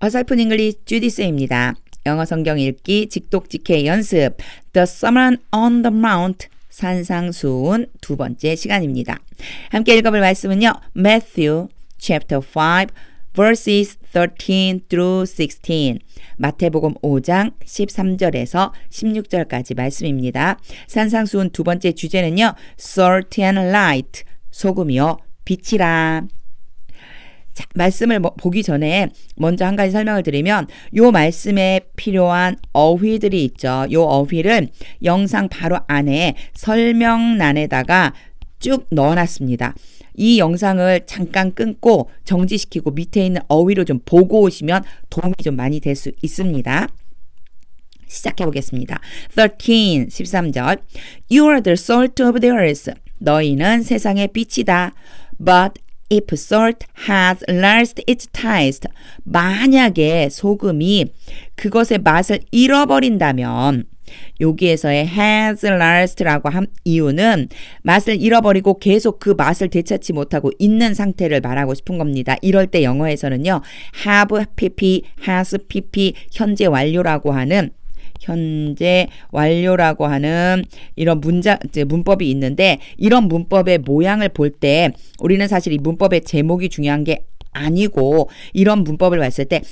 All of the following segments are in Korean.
어설픈 잉글리시 주디스입니다. 영어 성경 읽기 직독직해 연습 The Sermon on the Mount 산상수훈 두 번째 시간입니다. 함께 읽어볼 말씀은요. Matthew chapter 5 verses 13 through 16 마태복음 5장 13절에서 16절까지 말씀입니다. 산상수훈 두 번째 주제는요. Salt and light 소금이요 빛이라. 자, 말씀을 보기 전에 먼저 한 가지 설명을 드리면 요 말씀에 필요한 어휘들이 있죠. 요 어휘를 영상 바로 안에 설명란에다가 쭉 넣어놨습니다. 이 영상을 잠깐 끊고 정지시키고 밑에 있는 어휘를 좀 보고 오시면 도움이 좀 많이 될 수 있습니다. 시작해 보겠습니다. 13절 You are the salt of the earth. 너희는 세상의 빛이다. But if salt has lost its taste, 만약에 소금이 그것의 맛을 잃어버린다면 여기에서의 has lost라고 한 이유는 맛을 잃어버리고 계속 그 맛을 되찾지 못하고 있는 상태를 말하고 싶은 겁니다. 이럴 때 영어에서는요. have pp, has pp, 현재 완료라고 하는 이런 문법이 있는데 이런 문법의 모양을 볼 때 우리는 사실 이 문법의 제목이 중요한 게 아니고 이런 문법을 봤을 때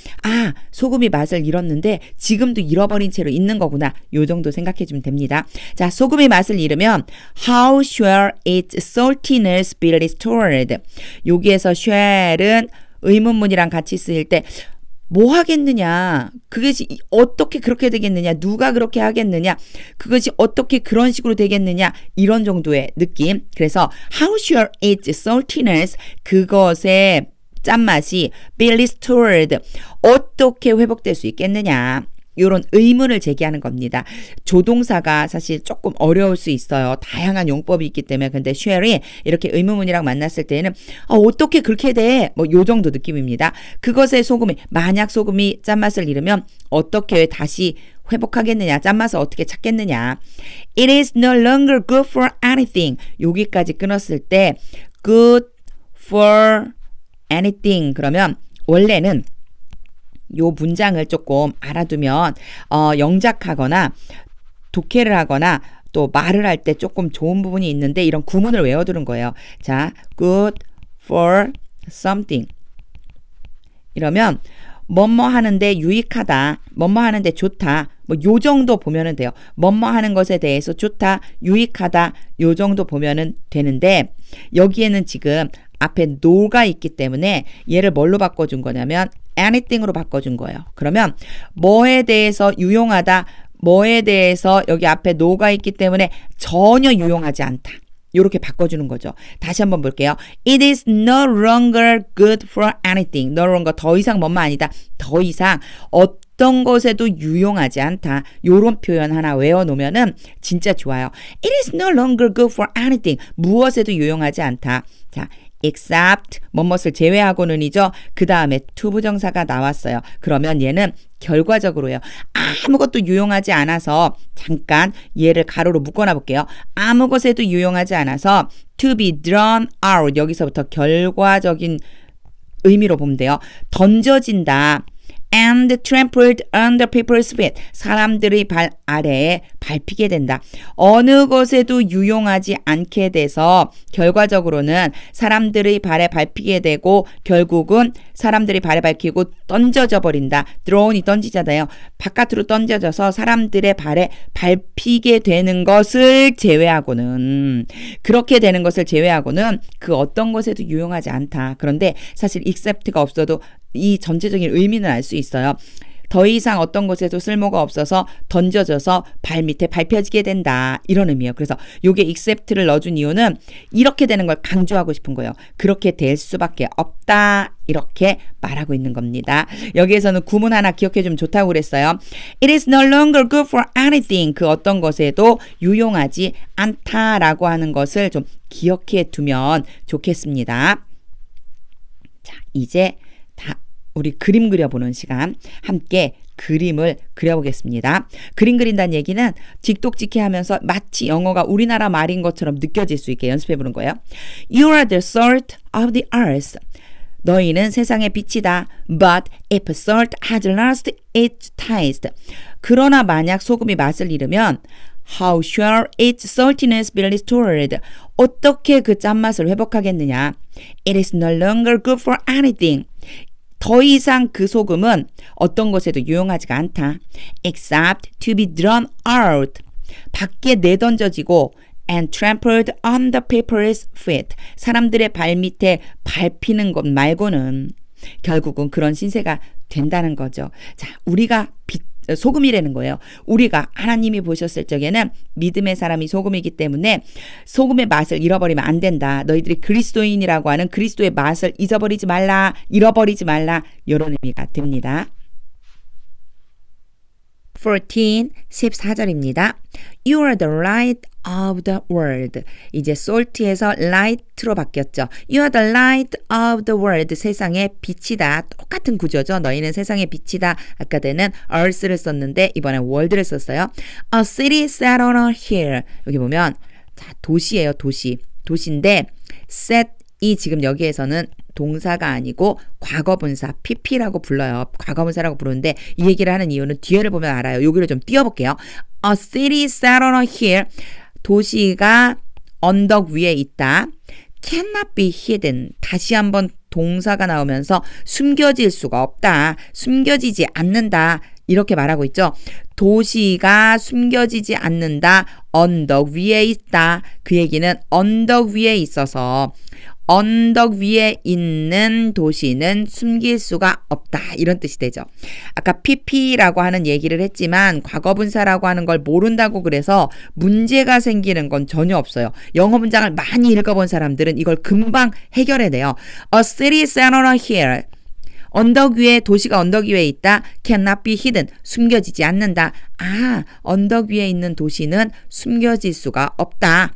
소금이 맛을 잃었는데 지금도 잃어버린 채로 있는 거구나. 요 정도 생각해 주면 됩니다. 자, 소금이 맛을 잃으면 How shall its saltiness be restored? 여기에서 shall은 의문문이랑 같이 쓰일 때 뭐 하겠느냐? 그것이 어떻게 그렇게 되겠느냐? 누가 그렇게 하겠느냐? 그것이 어떻게 그런 식으로 되겠느냐? 이런 정도의 느낌. 그래서 how shall its saltiness 그것의 짠맛이 be restored 어떻게 회복될 수 있겠느냐? 이런 의문을 제기하는 겁니다. 조동사가 사실 조금 어려울 수 있어요. 다양한 용법이 있기 때문에. 근데 shall이 이렇게 의문문이랑 만났을 때는 어떻게 그렇게 돼? 뭐 요 정도 느낌입니다. 그것의 만약 소금이 짠맛을 잃으면 어떻게 다시 회복하겠느냐? 짠맛을 어떻게 찾겠느냐? It is no longer good for anything. 여기까지 끊었을 때 good for anything 그러면 원래는 요 문장을 조금 알아두면 영작하거나 독해를 하거나 또 말을 할 때 조금 좋은 부분이 있는데 이런 구문을 외워두는 거예요. 자, good for something 이러면 뭐뭐 하는데 유익하다, 뭐뭐 하는데 좋다, 뭐 요 정도 보면은 돼요. 뭐뭐 하는 것에 대해서 좋다, 유익하다, 요 정도 보면은 되는데 여기에는 지금 앞에 no가 있기 때문에 얘를 뭘로 바꿔준 거냐면 anything으로 바꿔준 거예요. 그러면 뭐에 대해서 유용하다, 뭐에 대해서 여기 앞에 no가 있기 때문에 전혀 유용하지 않다. 이렇게 바꿔주는 거죠. 다시 한번 볼게요. It is no longer good for anything. No longer 더 이상 뭐뭐 아니다. 더 이상 어떤 것에도 유용하지 않다. 요런 표현 하나 외워놓으면은 진짜 좋아요. It is no longer good for anything. 무엇에도 유용하지 않다. 자, except 뭐뭇을 제외하고는이죠. 그 다음에 to 부정사가 나왔어요. 그러면 얘는 결과적으로요. 아무것도 유용하지 않아서 잠깐 얘를 가로로 묶어놔 볼게요. 아무 것에도 유용하지 않아서 to be thrown out 여기서부터 결과적인 의미로 보면 돼요. 던져진다. and trampled under people's feet. 사람들의 발 아래에 밟히게 된다. 어느 것에도 유용하지 않게 돼서 결과적으로는 사람들의 발에 밟히게 되고 결국은 사람들이 발에 밟히고 던져져 버린다. thrown이 던지잖아요. 바깥으로 던져져서 사람들의 발에 밟히게 되는 것을 제외하고는 그렇게 되는 것을 제외하고는 그 어떤 것에도 유용하지 않다. 그런데 사실 except가 없어도 이 전체적인 의미는 알 수 있어요. 더 이상 어떤 것에도 쓸모가 없어서 던져져서 발 밑에 밟혀지게 된다. 이런 의미예요. 그래서 요게 except를 넣어준 이유는 이렇게 되는 걸 강조하고 싶은 거예요. 그렇게 될 수밖에 없다. 이렇게 말하고 있는 겁니다. 여기에서는 구문 하나 기억해 주면 좋다고 그랬어요. It is no longer good for anything. 그 어떤 것에도 유용하지 않다라고 하는 것을 좀 기억해 두면 좋겠습니다. 자, 이제 우리 그림 그려보는 시간 함께 그림을 그려보겠습니다. 그림 그린다는 얘기는 직독직해 하면서 마치 영어가 우리나라 말인 것처럼 느껴질 수 있게 연습해보는 거예요. You are the salt of the earth. 너희는 세상의 빛이다. But if salt has lost its taste. 그러나 만약 소금이 맛을 잃으면 How shall its saltiness be restored? 어떻게 그 짠맛을 회복하겠느냐? It is no longer good for anything. 더 이상 그 소금은 어떤 것에도 유용하지가 않다. Except to be thrown out. 밖에 내던져지고 and trampled on the people's feet. 사람들의 발밑에 밟히는 것 말고는 결국은 그런 신세가 된다는 거죠. 자, 우리가 소금이라는 거예요. 우리가 하나님이 보셨을 적에는 믿음의 사람이 소금이기 때문에 소금의 맛을 잃어버리면 안 된다. 너희들이 그리스도인이라고 하는 그리스도의 맛을 잊어버리지 말라, 잃어버리지 말라, 이런 의미가 듭니다. 14절입니다. You are the light of the world. 이제 salt에서 light로 바뀌었죠. You are the light of the world. 세상의 빛이다. 똑같은 구조죠. 너희는 세상의 빛이다. 아까는 earth를 썼는데 이번엔 world를 썼어요. A city set on a hill. 여기 보면 자, 도시예요. 도시인데 set이 지금 여기에서는 동사가 아니고 과거분사 pp라고 불러요. 과거분사라고 부르는데 이 얘기를 하는 이유는 뒤에를 보면 알아요. 여기를 좀 띄워볼게요. A city set on a hill. 도시가 언덕 위에 있다. Cannot be hidden. 다시 한번 동사가 나오면서 숨겨질 수가 없다. 숨겨지지 않는다. 이렇게 말하고 있죠. 도시가 숨겨지지 않는다. 언덕 위에 있다. 그 얘기는 언덕 위에 있어서 언덕 위에 있는 도시는 숨길 수가 없다. 이런 뜻이 되죠. 아까 pp라고 하는 얘기를 했지만 과거분사라고 하는 걸 모른다고 그래서 문제가 생기는 건 전혀 없어요. 영어 문장을 많이 읽어본 사람들은 이걸 금방 해결해내요. A city set on a hill. 언덕 위에 도시가 언덕 위에 있다. Cannot be hidden. 숨겨지지 않는다. 아, 언덕 위에 있는 도시는 숨겨질 수가 없다.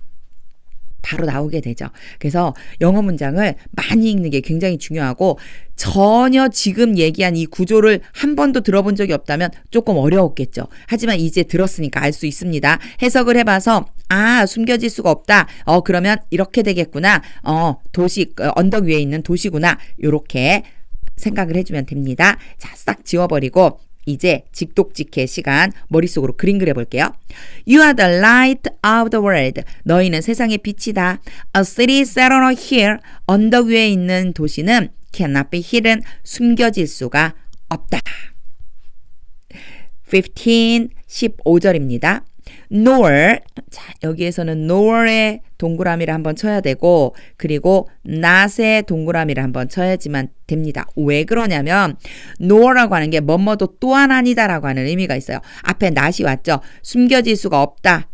바로 나오게 되죠. 그래서 영어 문장을 많이 읽는 게 굉장히 중요하고 전혀 지금 얘기한 이 구조를 한 번도 들어본 적이 없다면 조금 어려웠겠죠. 하지만 이제 들었으니까 알 수 있습니다. 해석을 해봐서 아, 숨겨질 수가 없다. 그러면 이렇게 되겠구나. 도시 언덕 위에 있는 도시구나. 이렇게 생각을 해주면 됩니다. 자, 싹 지워버리고 이제 직독직해 시간 머릿속으로 그림 그려볼게요. You are the light of the world. 너희는 세상의 빛이다. A city set on a hill. 언덕 위에 있는 도시는 cannot be hidden. 숨겨질 수가 없다. 15절입니다. nor. 자, 여기에서는 nor의 동그라미를 한번 쳐야 되고 그리고 not의 동그라미를 한번 쳐야지만 됩니다. 왜 그러냐면 nor라고 하는 게 뭐뭐도 또한 아니다라고 하는 의미가 있어요. 앞에 not이 왔죠. 숨겨질 수가 없다.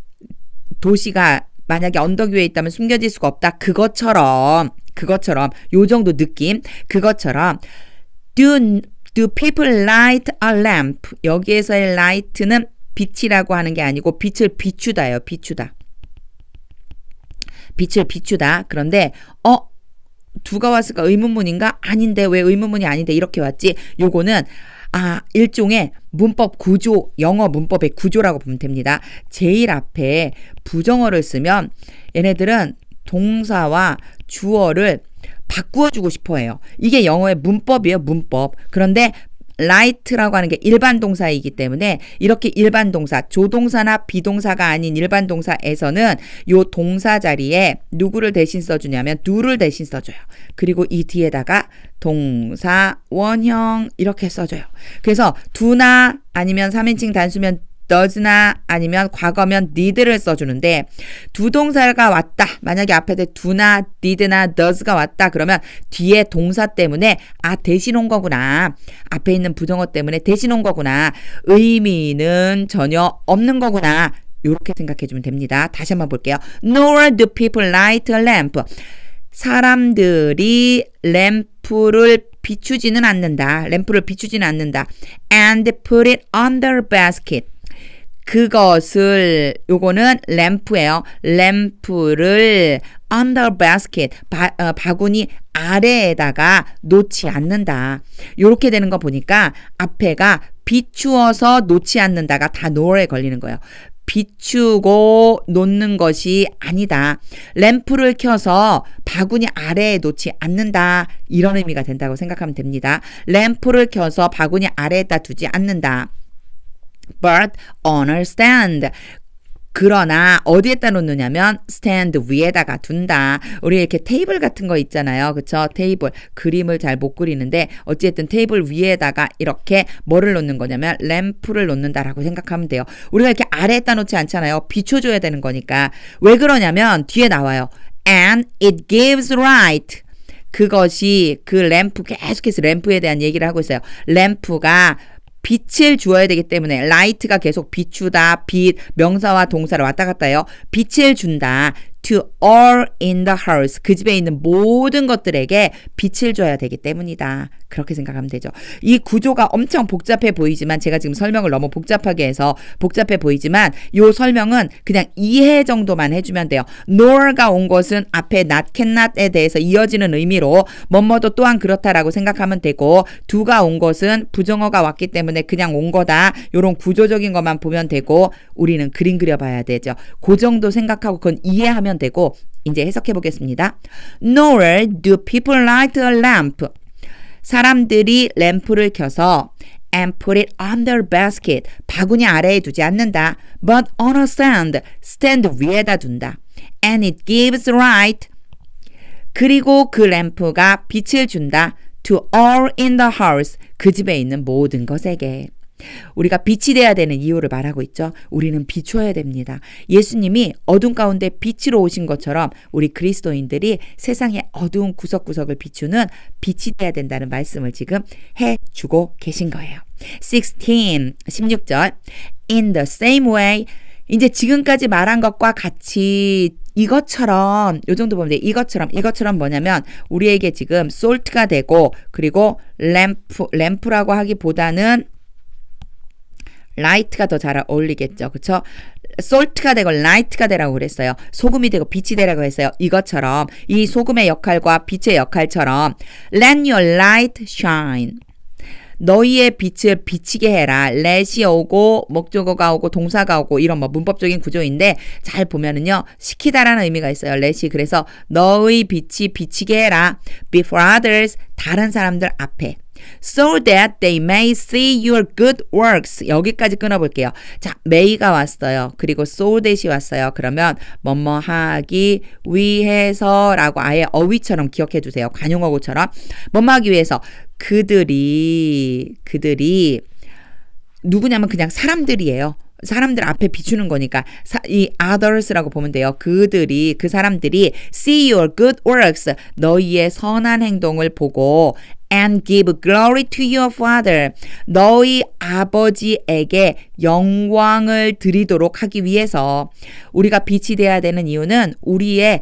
도시가 만약에 언덕 위에 있다면 숨겨질 수가 없다. 그것처럼 요 정도 느낌. 그것처럼 do people light a lamp. 여기에서의 light는 빛이라고 하는 게 아니고 빛을 비추다예요. 빛을 비추다. 그런데 두가 왔을까? 의문문인가? 아닌데 왜 의문문이 아닌데 이렇게 왔지? 요거는 일종의 문법 구조, 영어 문법의 구조라고 보면 됩니다. 제일 앞에 부정어를 쓰면 얘네들은 동사와 주어를 바꾸어주고 싶어해요. 이게 영어의 문법이에요. 문법. 그런데 light라고 하는 게 일반 동사이기 때문에 이렇게 일반 동사, 조동사나 비동사가 아닌 일반 동사에서는 요 동사 자리에 누구를 대신 써주냐면 do를 대신 써줘요. 그리고 이 뒤에다가 동사, 원형 이렇게 써줘요. 그래서 do나 아니면 3인칭 단수면 does나 아니면 과거면 need를 써주는데 두 동사가 왔다. 만약에 앞에 do나 did나 does가 왔다. 그러면 뒤에 동사 때문에 대신 온 거구나. 앞에 있는 부정어 때문에 대신 온 거구나. 의미는 전혀 없는 거구나. 이렇게 생각해 주면 됩니다. 다시 한번 볼게요. Nor do people light a lamp. 사람들이 램프를 비추지는 않는다. And put it under basket. 그것을 요거는 램프예요. 램프를 under basket 바구니 아래에다가 놓지 않는다. 요렇게 되는 거 보니까 앞에가 비추어서 놓지 않는다가 다 nore에 걸리는 거예요. 비추고 놓는 것이 아니다. 램프를 켜서 바구니 아래에 놓지 않는다. 이런 의미가 된다고 생각하면 됩니다. 램프를 켜서 바구니 아래에다 두지 않는다. But on a stand. 그러나 어디에다 놓느냐면 스탠드 위에다가 둔다. 우리 이렇게 테이블 같은 거 있잖아요. 그쵸? 테이블. 그림을 잘 못 그리는데 어쨌든 테이블 위에다가 이렇게 뭐를 놓는 거냐면 램프를 놓는다라고 생각하면 돼요. 우리가 이렇게 아래에다 놓지 않잖아요. 비춰줘야 되는 거니까. 왜 그러냐면 뒤에 나와요. And it gives light. 그것이 그 램프 계속해서 램프에 대한 얘기를 하고 있어요. 램프가 빛을 주어야 되기 때문에 라이트가 계속 비추다, 빛, 명사와 동사를 왔다 갔다 해요. 빛을 준다. To all in the house. 그 집에 있는 모든 것들에게 빛을 줘야 되기 때문이다. 그렇게 생각하면 되죠. 이 구조가 엄청 복잡해 보이지만 제가 지금 설명을 너무 복잡하게 해서 복잡해 보이지만 이 설명은 그냥 이해 정도만 해주면 돼요. nor가 온 것은 앞에 not, cannot에 대해서 이어지는 의미로 뭐뭐도 또한 그렇다라고 생각하면 되고 do가 온 것은 부정어가 왔기 때문에 그냥 온 거다. 이런 구조적인 것만 보면 되고 우리는 그림 그려봐야 되죠. 그 정도 생각하고 그건 이해하면 되고 이제 해석해 보겠습니다. Nor do people light a lamp. 사람들이 램프를 켜서 and put it on their basket. 바구니 아래에 두지 않는다. But on a stand. 스탠드 위에다 둔다. And it gives light. 그리고 그 램프가 빛을 준다. To all in the house. 그 집에 있는 모든 것에게. 우리가 빛이 돼야 되는 이유를 말하고 있죠. 우리는 비춰야 됩니다. 예수님이 어둠 가운데 빛으로 오신 것처럼 우리 그리스도인들이 세상의 어두운 구석구석을 비추는 빛이 돼야 된다는 말씀을 지금 해주고 계신 거예요. 16절 In the same way 이제 지금까지 말한 것과 같이 이것처럼 요 정도 보면 돼. 이것처럼 뭐냐면 우리에게 지금 솔트가 되고 그리고 램프라고 하기보다는 라이트가 더 잘 어울리겠죠. 그쵸? 솔트가 되고 라이트가 되라고 그랬어요. 소금이 되고 빛이 되라고 했어요. 이것처럼 이 소금의 역할과 빛의 역할처럼 Let your light shine. 너희의 빛을 비치게 해라. let이 오고 목적어가 오고 동사가 오고 이런 뭐 문법적인 구조인데 잘 보면은요. 시키다라는 의미가 있어요. let이 그래서 너의 빛이 비치게 해라. before others 다른 사람들 앞에. So that they may see your good works. 여기까지 끊어볼게요. 자, may가 왔어요. 그리고 so that이 왔어요. 그러면 뭐뭐 하기 위해서라고 아예 어휘처럼 기억해 주세요. 관용어구처럼. 뭐뭐 하기 위해서 그들이 누구냐면 그냥 사람들이에요. 사람들 앞에 비추는 거니까 이 others라고 보면 돼요. 그 사람들이 see your good works 너희의 선한 행동을 보고 and give glory to your father 너희 아버지에게 영광을 드리도록 하기 위해서 우리가 빛이 돼야 되는 이유는 우리의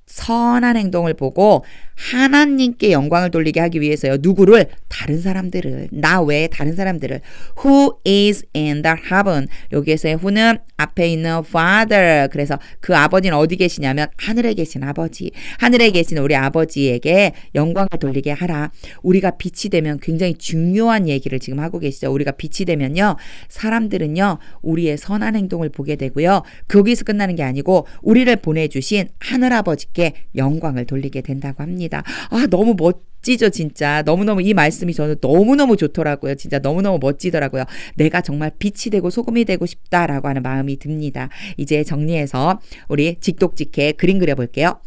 선한 행동을 보고 하나님께 영광을 돌리게 하기 위해서요. 누구를? 다른 사람들을. 나 외에 다른 사람들을. Who is in the heaven. 여기에서의 who는 앞에 있는 father. 그래서 그 아버지는 어디 계시냐면 하늘에 계신 아버지. 하늘에 계신 우리 아버지에게 영광을 돌리게 하라. 우리가 빛이 되면 굉장히 중요한 얘기를 지금 하고 계시죠. 우리가 빛이 되면요. 사람들은요. 우리의 선한 행동을 보게 되고요. 거기서 끝나는 게 아니고 우리를 보내주신 하늘아버지께 영광을 돌리게 된다고 합니다. 아, 너무 멋지죠, 진짜. 너무너무 이 말씀이 저는 너무너무 좋더라고요. 진짜 너무너무 멋지더라고요. 내가 정말 빛이 되고 소금이 되고 싶다라고 하는 마음이 듭니다. 이제 정리해서 우리 직독직해 그림 그려볼게요.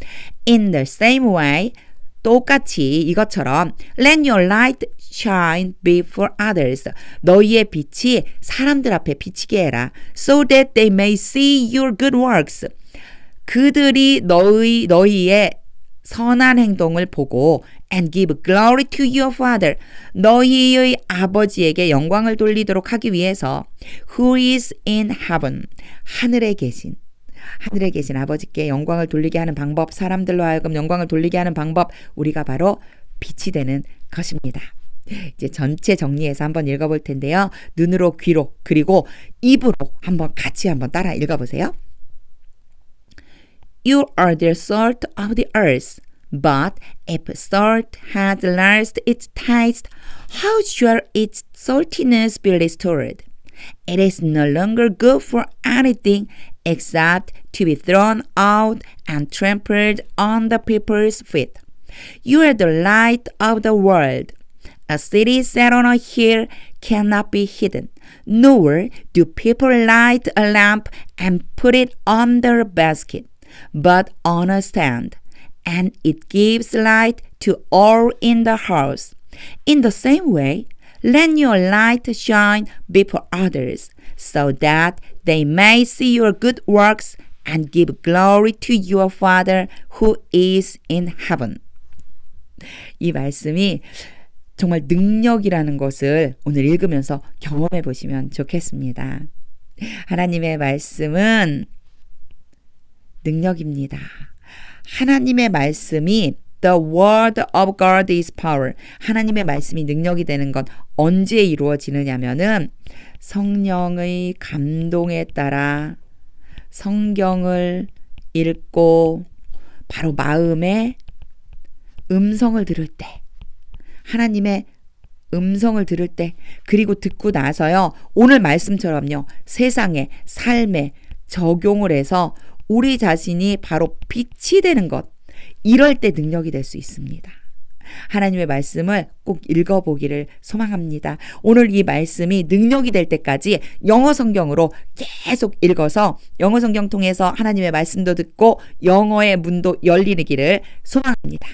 In the same way, 똑같이 이것처럼 Let your light shine before others. 너희의 빛이 사람들 앞에 비치게 해라. So that they may see your good works. 그들이 너희의 선한 행동을 보고 and give glory to your father. 너희의 아버지에게 영광을 돌리도록 하기 위해서 who is in heaven. 하늘에 계신 아버지께 영광을 돌리게 하는 방법, 사람들로 하여금 영광을 돌리게 하는 방법, 우리가 바로 빛이 되는 것입니다. 이제 전체 정리해서 한번 읽어볼 텐데요. 눈으로, 귀로, 그리고 입으로 한번 같이 한번 따라 읽어보세요. You are the salt of the earth, but if salt has lost its taste, how shall its saltiness be restored? It is no longer good for anything except to be thrown out and trampled on the people's feet. You are the light of the world. A city set on a hill cannot be hidden, nor do people light a lamp and put it under a basket, but on a stand, and it gives light to all in the house. In the same way, let your light shine before others, so that they may see your good works and give glory to your Father who is in heaven. 이 말씀이 정말 능력이라는 것을 오늘 읽으면서 경험해 보시면 좋겠습니다. 하나님의 말씀은 능력입니다. 하나님의 말씀이 The word of God is power. 하나님의 말씀이 능력이 되는 건 언제 이루어지느냐면은 성령의 감동에 따라 성경을 읽고 바로 마음에 음성을 들을 때, 하나님의 음성을 들을 때, 그리고 듣고 나서요, 오늘 말씀처럼요, 세상에, 삶에 적용을 해서 우리 자신이 바로 빛이 되는 것, 이럴 때 능력이 될 수 있습니다. 하나님의 말씀을 꼭 읽어보기를 소망합니다. 오늘 이 말씀이 능력이 될 때까지 영어 성경으로 계속 읽어서 영어 성경 통해서 하나님의 말씀도 듣고 영어의 문도 열리기를 소망합니다.